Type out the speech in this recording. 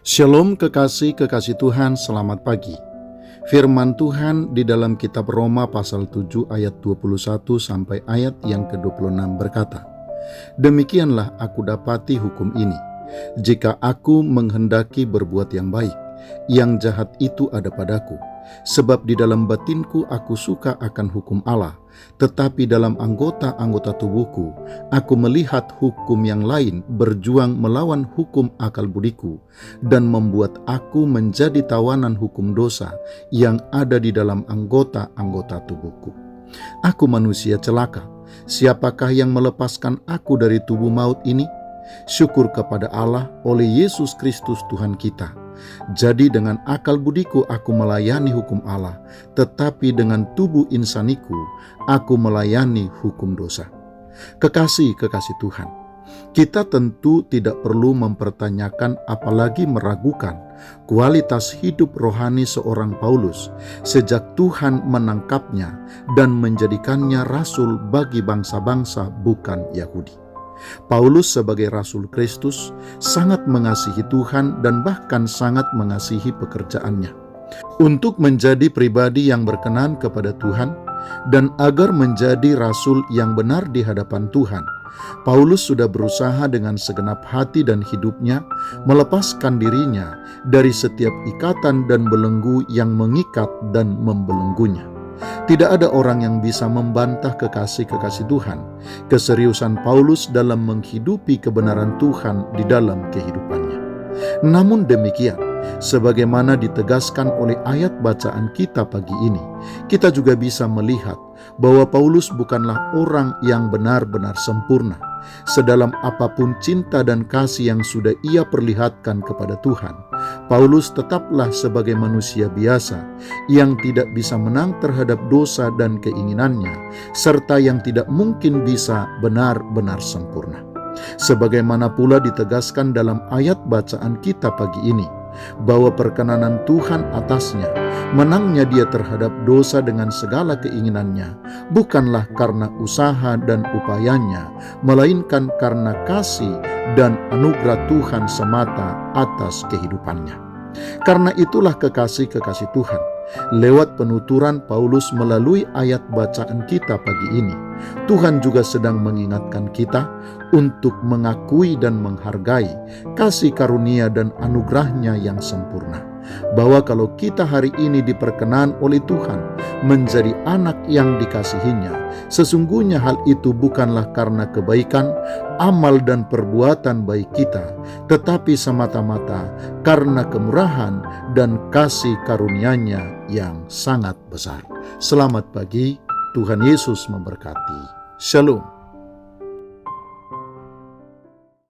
Shalom kekasih-kekasih Tuhan, selamat pagi. Firman Tuhan di dalam kitab Roma pasal 7 ayat 21 sampai ayat yang ke-26 berkata, "Demikianlah aku dapati hukum ini, jika aku menghendaki berbuat yang baik, yang jahat itu ada padaku. Sebab di dalam batinku aku suka akan hukum Allah, tetapi dalam anggota-anggota tubuhku aku melihat hukum yang lain berjuang melawan hukum akal budiku dan membuat aku menjadi tawanan hukum dosa yang ada di dalam anggota-anggota tubuhku. Aku manusia celaka, siapakah yang melepaskan aku dari tubuh maut ini? Syukur kepada Allah oleh Yesus Kristus Tuhan kita. Jadi dengan akal budiku aku melayani hukum Allah, tetapi dengan tubuh insaniku aku melayani hukum dosa." Kekasih-kekasih Tuhan, kita tentu tidak perlu mempertanyakan apalagi meragukan kualitas hidup rohani seorang Paulus sejak Tuhan menangkapnya dan menjadikannya rasul bagi bangsa-bangsa bukan Yahudi. Paulus sebagai Rasul Kristus sangat mengasihi Tuhan dan bahkan sangat mengasihi pekerjaannya. Untuk menjadi pribadi yang berkenan kepada Tuhan dan agar menjadi rasul yang benar di hadapan Tuhan, Paulus sudah berusaha dengan segenap hati dan hidupnya melepaskan dirinya dari setiap ikatan dan belenggu yang mengikat dan membelenggunya. Tidak ada orang yang bisa membantah kekasih-kekasih Tuhan keseriusan Paulus dalam menghidupi kebenaran Tuhan di dalam kehidupannya. Namun demikian, sebagaimana ditegaskan oleh ayat bacaan kita pagi ini, kita juga bisa melihat bahwa Paulus bukanlah orang yang benar-benar sempurna. Sedalam apapun cinta dan kasih yang sudah ia perlihatkan kepada Tuhan, Paulus tetaplah sebagai manusia biasa yang tidak bisa menang terhadap dosa dan keinginannya, serta yang tidak mungkin bisa benar-benar sempurna. Sebagaimana pula ditegaskan dalam ayat bacaan kita pagi ini, bahwa perkenanan Tuhan atasnya, menangnya dia terhadap dosa dengan segala keinginannya, bukanlah karena usaha dan upayanya, melainkan karena kasih dan anugerah Tuhan semata atas kehidupannya. Karena itulah kekasih-kekasih Tuhan, lewat penuturan Paulus melalui ayat bacaan kita pagi ini, Tuhan juga sedang mengingatkan kita untuk mengakui dan menghargai kasih karunia dan anugerahnya yang sempurna. Bahwa kalau kita hari ini diperkenan oleh Tuhan menjadi anak yang dikasihinya, sesungguhnya hal itu bukanlah karena kebaikan, amal dan perbuatan baik kita, tetapi semata-mata karena kemurahan dan kasih karunia-Nya yang sangat besar. Selamat pagi, Tuhan Yesus memberkati. Shalom.